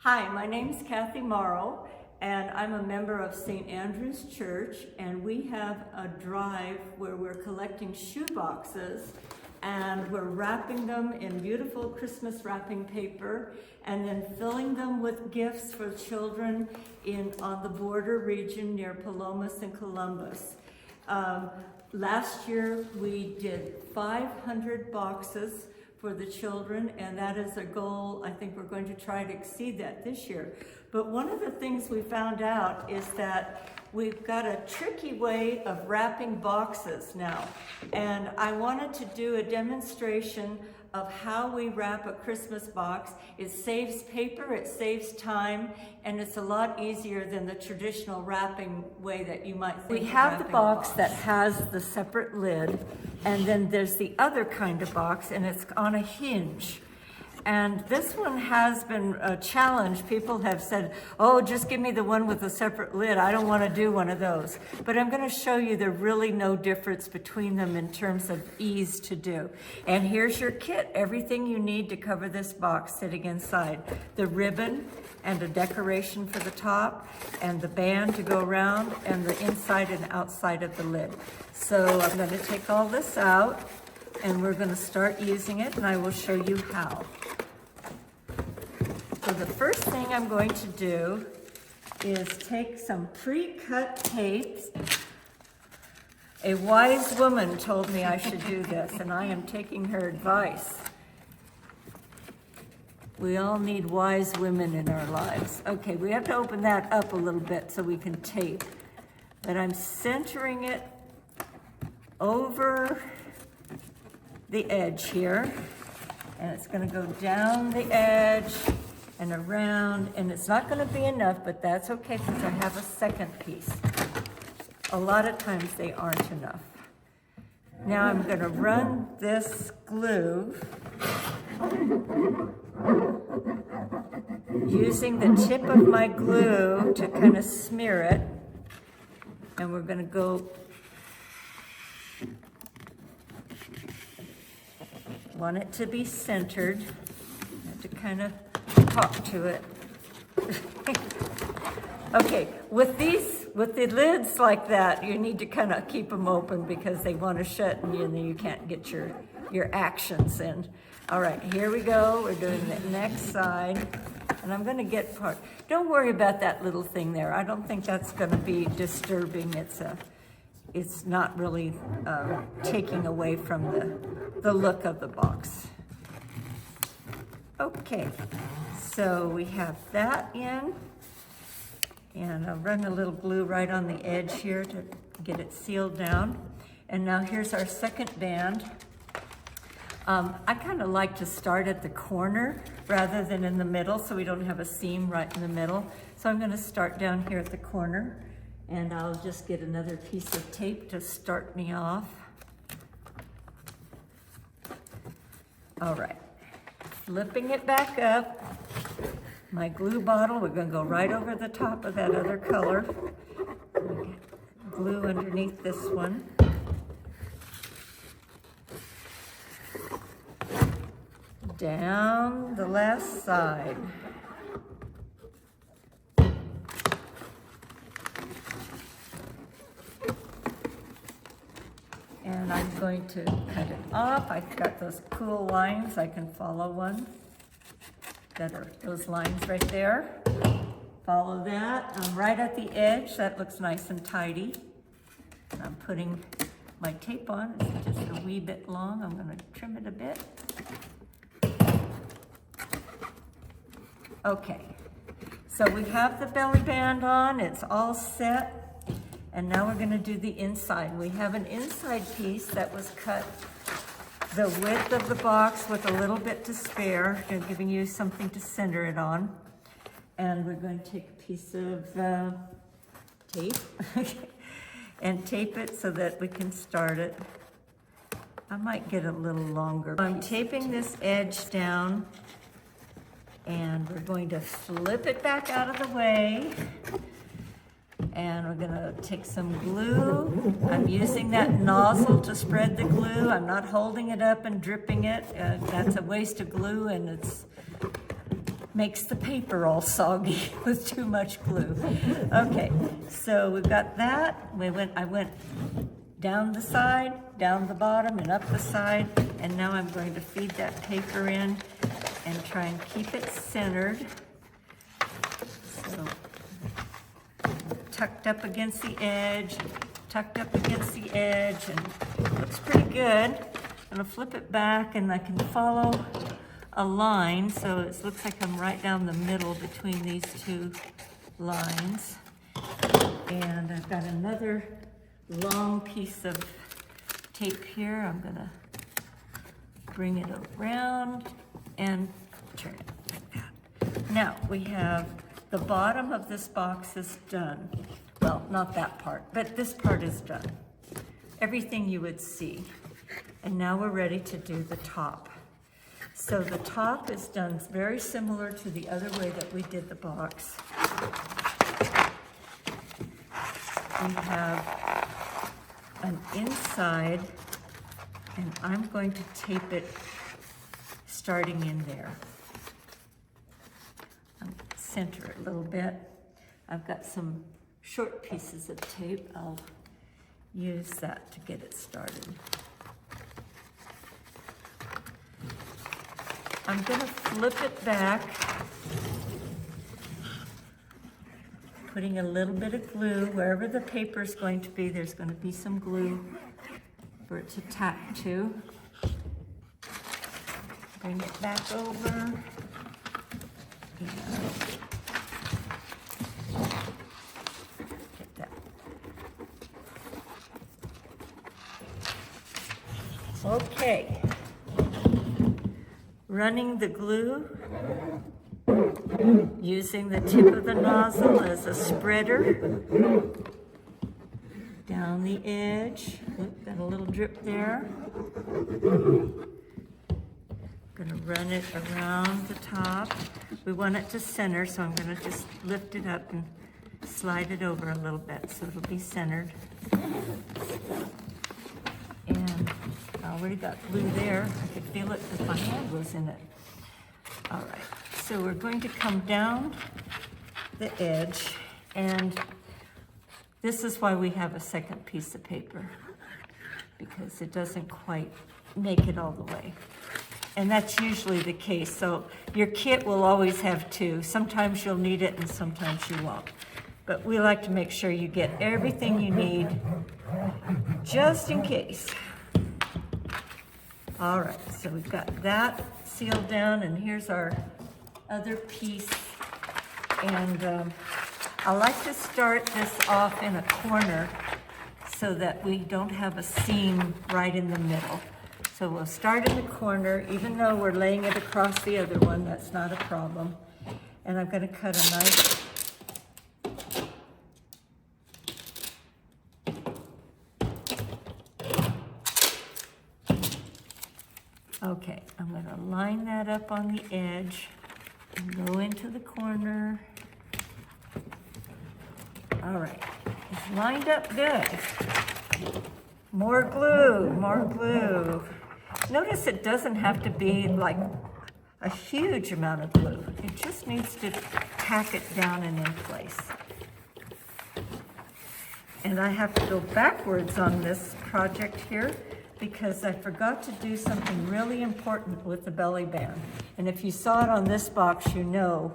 Hi, my name's Kathy Morrow, and I'm a member of St. Andrew's Church, and we have a drive where we're collecting shoe boxes, and we're wrapping them in beautiful Christmas wrapping paper, and then filling them with gifts for children on the border region near Palomas and Columbus. Last year, we did 500 boxes for the children, and that is a goal. I think we're going to try to exceed that this year. But one of the things we found out is that we've got a tricky way of wrapping boxes now. And I wanted to do a demonstration of how we wrap a Christmas box. It saves paper, it saves time, and it's a lot easier than the traditional wrapping way that you might think. We have the box that has the separate lid, and then there's the other kind of box, and it's on a hinge. And this one has been a challenge. People have said, oh, just give me the one with a separate lid. I don't want to do one of those. But I'm going to show you there's really no difference between them in terms of ease to do. And here's your kit, everything you need to cover this box sitting inside. The ribbon and a decoration for the top, and the band to go around, and the inside and outside of the lid. So I'm going to take all this out, and we're going to start using it, and I will show you how. So the first thing I'm going to do is take some pre-cut tapes. A wise woman told me I should do this, and I am taking her advice. We all need wise women in our lives. Okay, we have to open that up a little bit so we can tape. But I'm centering it over the edge here, and it's going to go down the edge and around, and it's not going to be enough, but that's okay because I have a second piece. A lot of times they aren't enough. Now I'm going to run this glue using the tip of my glue to kind of smear it, and we're going to go. Want it to be centered. I have to kind of talk to it. Okay, with the lids like that, you need to kind of keep them open because they want to shut, and then you can't get your actions in. All right, here we go. We're doing the next side, and I'm going to get part. Don't worry about that little thing there. I don't think that's going to be disturbing. It's not really taking away from the look of the box. Okay, so we have that in, and I'll run a little glue right on the edge here to get it sealed down. And now here's our second band. I kind of like to start at the corner rather than in the middle, so we don't have a seam right in the middle. So I'm going to start down here at the corner, and I'll just get another piece of tape to start me off. All right, flipping it back up. My glue bottle, we're gonna go right over the top of that other color. Glue underneath this one. Down the last side. And I'm going to cut it off. I've got those cool lines. I can follow one. That are those lines right there. Follow that. I'm right at the edge. That looks nice and tidy. I'm putting my tape on. It's just a wee bit long. I'm going to trim it a bit. Okay. So we have the belly band on. It's all set. And now we're going to do the inside. We have an inside piece that was cut the width of the box with a little bit to spare, giving you something to center it on. And we're going to take a piece of tape and tape it so that we can start it. I might get a little longer. I'm taping this edge down, and we're going to flip it back out of the way. And we're gonna take some glue. I'm using that nozzle to spread the glue. I'm not holding it up and dripping it. That's a waste of glue, and it's makes the paper all soggy with too much glue. Okay, so we've got that. I went down the side, down the bottom, and up the side, and now I'm going to feed that paper in and try and keep it centered. So, tucked up against the edge, tucked up against the edge, and it looks pretty good. I'm gonna flip it back and I can follow a line, so it looks like I'm right down the middle between these two lines. And I've got another long piece of tape here. I'm gonna bring it around and turn it like that. Now we have the bottom of this box is done. Well, not that part, but this part is done. Everything you would see. And now we're ready to do the top. So the top is done very similar to the other way that we did the box. We have an inside, and I'm going to tape it starting in there. I'll center it a little bit. I've got some short pieces of tape. I'll use that to get it started. I'm going to flip it back, putting a little bit of glue. Wherever the paper is going to be, there's going to be some glue for it to tack to. Bring it back over. And get that. Okay. Running the glue, using the tip of the nozzle as a spreader down the edge. Oop, got a little drip there. Gonna run it around the top. We want it to center, so I'm gonna just lift it up and slide it over a little bit so it'll be centered. And I already got glue there. I could feel it because my hand was in it. All right, so we're going to come down the edge, and this is why we have a second piece of paper, because it doesn't quite make it all the way. And that's usually the case. So your kit will always have two. Sometimes you'll need it and sometimes you won't. But we like to make sure you get everything you need just in case. All right, so we've got that sealed down, and here's our other piece. And I like to start this off in a corner so that we don't have a seam right in the middle. So we'll start in the corner, even though we're laying it across the other one, that's not a problem. And I'm gonna cut a nice okay, I'm going to line that up on the edge and go into the corner. All right, it's lined up good. More glue, more glue. Notice it doesn't have to be like a huge amount of glue. It just needs to tack it down and in place. And I have to go backwards on this project here, because I forgot to do something really important with the belly band. And if you saw it on this box, you know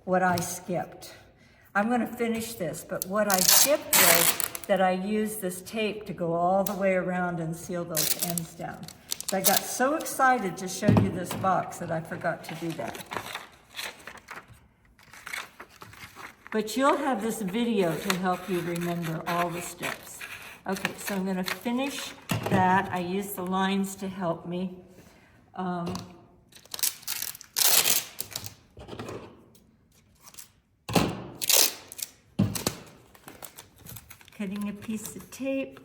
what I skipped. I'm gonna finish this, but what I skipped was that I used this tape to go all the way around and seal those ends down. So I got so excited to show you this box that I forgot to do that. But you'll have this video to help you remember all the steps. Okay, so I'm gonna finish that. I use the lines to help me. Cutting a piece of tape,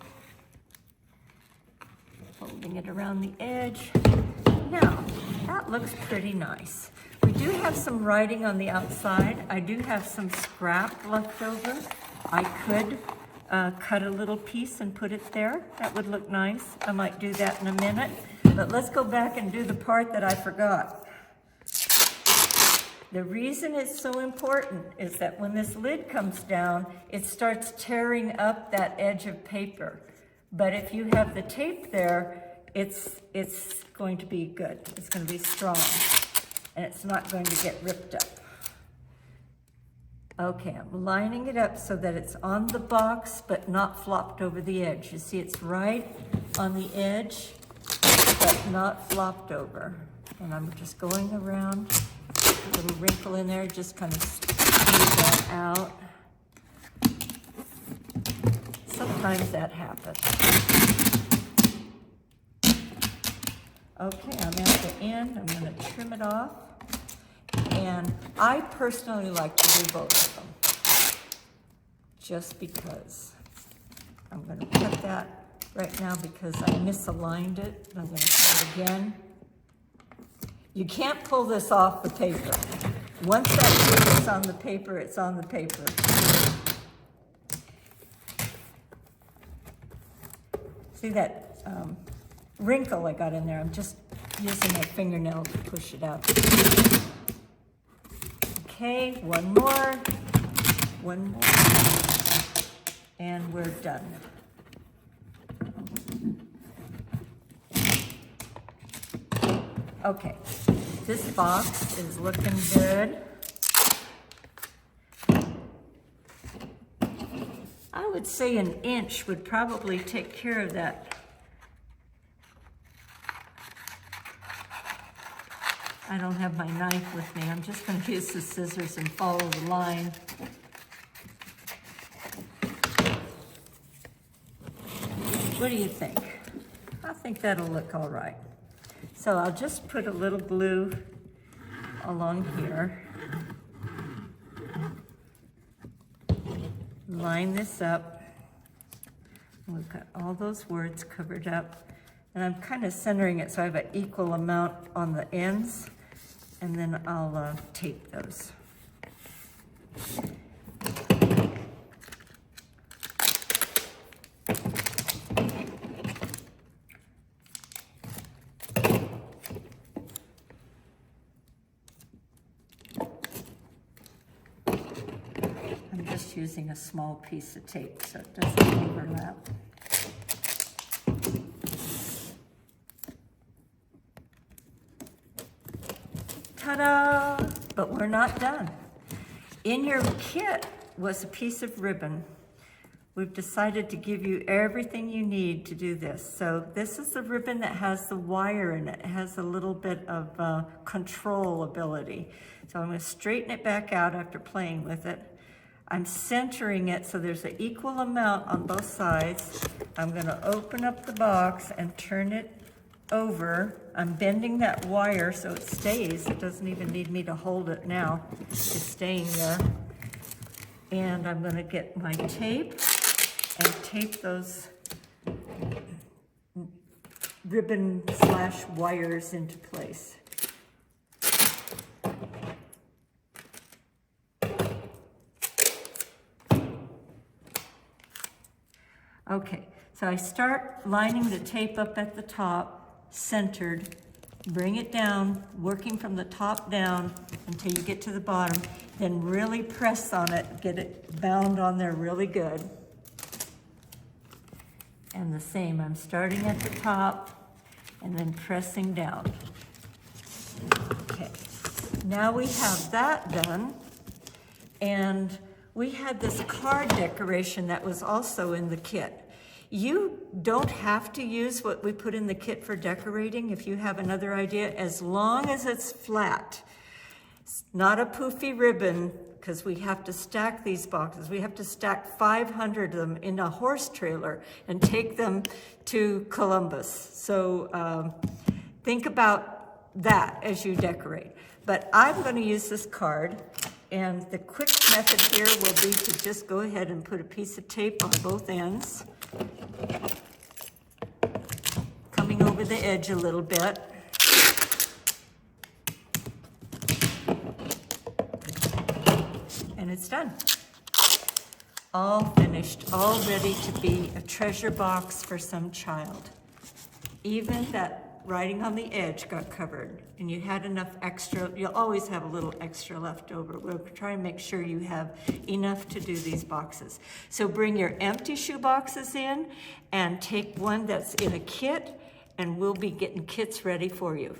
folding it around the edge. Now, that looks pretty nice. We do have some writing on the outside. I do have some scrap left over. I could cut a little piece and put it there. That would look nice. I might do that in a minute. But let's go back and do the part that I forgot. The reason it's so important is that when this lid comes down, it starts tearing up that edge of paper. But if you have the tape there, it's going to be good. It's going to be strong, and it's not going to get ripped up. Okay, I'm lining it up so that it's on the box, but not flopped over the edge. You see, it's right on the edge, but not flopped over. And I'm just going around, a little wrinkle in there, just kind of smooth that out. Sometimes that happens. Okay, I'm at the end. I'm going to trim it off. And I personally like to do both of them, just because. I'm going to put that right now because I misaligned it. I'm going to put it again. You can't pull this off the paper. Once that glue is on the paper, it's on the paper. See that wrinkle I got in there? I'm just using my fingernail to push it out. Okay, one more, and we're done. Okay, this box is looking good. I would say an inch would probably take care of that. I don't have my knife with me. I'm just going to use the scissors and follow the line. What do you think? I think that'll look all right. So I'll just put a little glue along here. Line this up. We've got all those words covered up. And I'm kind of centering it so I have an equal amount on the ends. And then I'll tape those. I'm just using a small piece of tape so it doesn't overlap. Ta-da! But we're not done. In your kit was a piece of ribbon. We've decided to give you everything you need to do this. So this is the ribbon that has the wire in it. It has a little bit of control ability. So I'm going to straighten it back out after playing with it. I'm centering it so there's an equal amount on both sides. I'm going to open up the box and turn it over. I'm bending that wire so it stays. It doesn't even need me to hold it now. It's staying there. And I'm going to get my tape and tape those ribbon/wires into place. Okay, so I start lining the tape up at the top, centered, bring it down, working from the top down until you get to the bottom, then really press on it, get it bound on there really good. And the same, I'm starting at the top and then pressing down. Okay, now we have that done, and we had this card decoration that was also in the kit. You don't have to use what we put in the kit for decorating if you have another idea, as long as it's flat. It's not a poofy ribbon, because we have to stack these boxes. We have to stack 500 of them in a horse trailer and take them to Columbus. So think about that as you decorate. But I'm going to use this card, and the quick method here will be to just go ahead and put a piece of tape on both ends, coming over the edge a little bit. And it's done. All finished, all ready to be a treasure box for some child. Even that writing on the edge got covered and you had enough extra, you'll always have a little extra left over. We'll try and make sure you have enough to do these boxes. So bring your empty shoe boxes in and take one that's in a kit, and we'll be getting kits ready for you.